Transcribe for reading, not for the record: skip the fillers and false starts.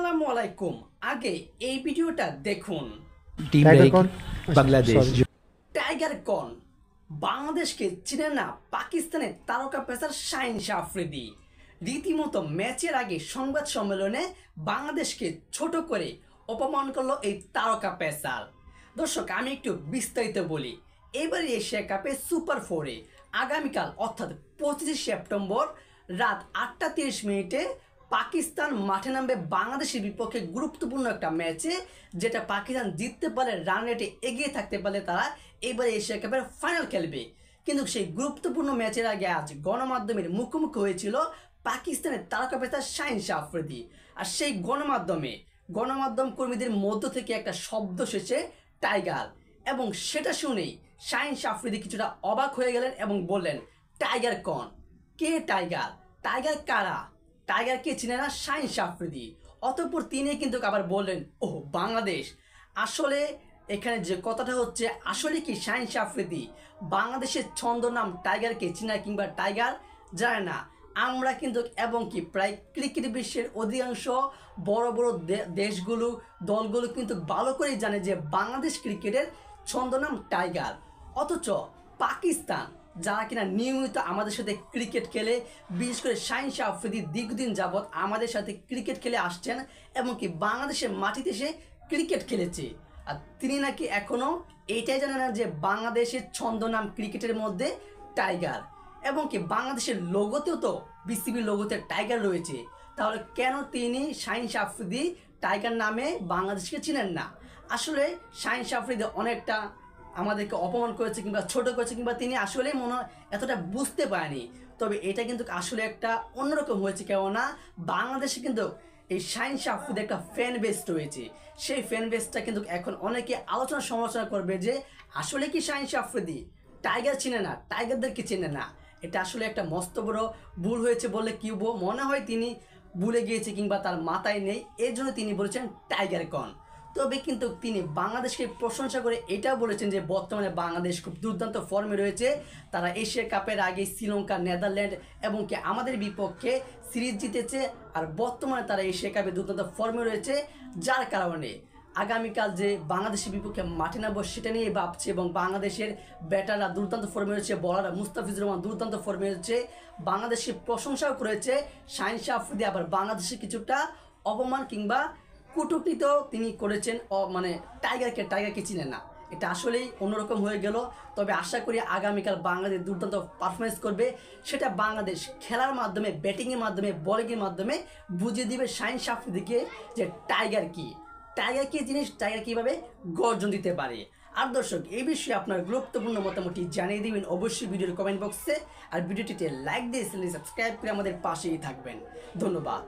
আসসালামু আলাইকুম। আগে এই ভিডিওটা দেখুন। टीम रहेगी बांग्लादेश जो টাইগার কন বাংলাদেশকে চিনে না পাকিস্তানের তারকা পেসার শাহিন শাহ আফ্রিদি রীতিমতো ম্যাচের আগে সংবাদ সম্মেলনে বাংলাদেশকে ছোট করে অপমান করলো এই তারকা পেসার। দর্শক, আমি একটু বিস্তারিত বলি। এবারে এশিয়া কাপে সুপার ফোরে আগামীকাল অর্থাৎ 25 সেপ্টেম্বর রাত 8:30 পাকিস্তান মাঠে নামবে বাংলাদেশের বিপক্ষে গুরুত্বপূর্ণ একটা ম্যাচে, যেটা পাকিস্তান জিততে পারলে, রান রেটে এগিয়ে থাকতে পারলে তারা এবারে এশিয়া কাপের ফাইনাল খেলবে। কিন্তু সেই গুরুত্বপূর্ণ ম্যাচের আগে আজ গণমাধ্যমের মুখোমুখি হয়েছিল পাকিস্তানের তারকা পেসার শাহিন শাহ আফ্রিদি। আর সেই গণমাধ্যম কর্মীদের মধ্য থেকে একটা শব্দ এসেছে টাইগার, এবং সেটা শুনেই শাহিন শাহ আফ্রিদি কিছুটা অবাক হয়ে গেলেন এবং বললেন, টাইগার কন? কে টাইগার? টাইগার কারা? টাইগারকে চিনে না শাহিন শাহ আফ্রিদি। অতঃপর তিনি কিন্তু আবার বললেন, ওহ বাংলাদেশ। আসলে এখানে যে কথাটা হচ্ছে, আসলে কি শাহিন শাহ আফ্রিদি বাংলাদেশের ছন্দ নাম টাইগারকে চিনা কিংবা টাইগার জানে না? আমরা কিন্তু এবং কি প্রায় ক্রিকেট বিশ্বের অধিকাংশ বড় বড় দেশগুলো, দলগুলো কিন্তু ভালো করেই জানে যে বাংলাদেশ ক্রিকেটের ছন্দ নাম টাইগার। অথচ পাকিস্তান, যারা কিনা নিয়মিত আমাদের সাথে ক্রিকেট খেলে, বিশেষ করে শাহিন শাহ আফ্রিদি দীর্ঘদিন যাবৎ আমাদের সাথে ক্রিকেট খেলে আসছেন এবং কি বাংলাদেশের মাটিতে এসে ক্রিকেট খেলেছে, আর তিনি নাকি এখনও এইটাই জানেন না যে বাংলাদেশের ছন্দনাম ক্রিকেটের মধ্যে টাইগার, এবং কি বাংলাদেশের লোগোতেও তো বিসিবি লোগোতে টাইগার রয়েছে। তাহলে কেন তিনি শাহিন শাহ আফ্রিদি টাইগার নামে বাংলাদেশকে চিনেন না? আসলে শাহিন শাহ আফ্রিদি অনেকটা আমাদেরকে অপমান করেছে কিংবা ছোট করেছে, কিংবা তিনি আসলে মনে হয় এতটা বুঝতে পারেনি। তবে এটা কিন্তু আসলে একটা অন্যরকম হয়েছে, কেননা বাংলাদেশে কিন্তু এই শাহিন শাহ আফ্রিদির একটা ফ্যান বেস রয়েছে। সেই ফ্যান বেসটা কিন্তু এখন অনেকে আলোচনা সমালোচনা করবে যে আসলে কি শাহিন শাহ আফ্রিদি টাইগার চিনে না, টাইগারদেরকে চেনে না। এটা আসলে একটা মস্ত বড় ভুল হয়েছে বলে কি মনে হয়, তিনি ভুলে গিয়েছে কিংবা তার মাথায় নেই, এর জন্য তিনি বলেছেন টাইগার কন। তবে কিন্তু তিনি বাংলাদেশকে প্রশংসা করে এটাও বলেছেন যে বর্তমানে বাংলাদেশ খুব দুর্দান্ত ফর্মে রয়েছে। তারা এশিয়া কাপের আগে শ্রীলঙ্কা, নেদারল্যান্ড এবং কি আমাদের বিপক্ষে সিরিজ জিতেছে, আর বর্তমানে তারা এশিয়া কাপে দুর্দান্ত ফর্মে রয়েছে, যার কারণে আগামীকাল যে বাংলাদেশের বিপক্ষে মাঠে নামবো সেটা নিয়ে ভাবছে। এবং বাংলাদেশের ব্যাটাররা দুর্দান্ত ফর্মে রয়েছে, বলাররা মুস্তাফিজুর রহমান দুর্দান্ত ফর্মে রয়েছে, বাংলাদেশের প্রশংসাও করেছে শাহিন শাহ আফ্রিদি। আবার বাংলাদেশের কিছুটা অপমান কিংবা কটূক্তিত তিনি করেছেন, মানে টাইগারকে চিনেন না। এটা আসলেই অন্যরকম হয়ে গেল। তবে আশা করি আগামীকাল বাংলাদেশ দুর্দান্ত পারফরমেন্স করবে, সেটা বাংলাদেশ খেলার মাধ্যমে, ব্যাটিংয়ের মাধ্যমে, বোলিংয়ের মাধ্যমে বুঝিয়ে দিবে শাহিন শাহ আফ্রিদিকে যে টাইগার কি জিনিস, টাইগার কীভাবে গর্জন দিতে পারে। আর দর্শক, এই বিষয়ে আপনার গুরুত্বপূর্ণ মতামতটি জানিয়ে দিবেন অবশ্যই ভিডিওর কমেন্ট বক্সে, আর ভিডিওটিতে লাইক দিয়ে চ্যানেলটি সাবস্ক্রাইব করে আমাদের পাশেই থাকবেন। ধন্যবাদ।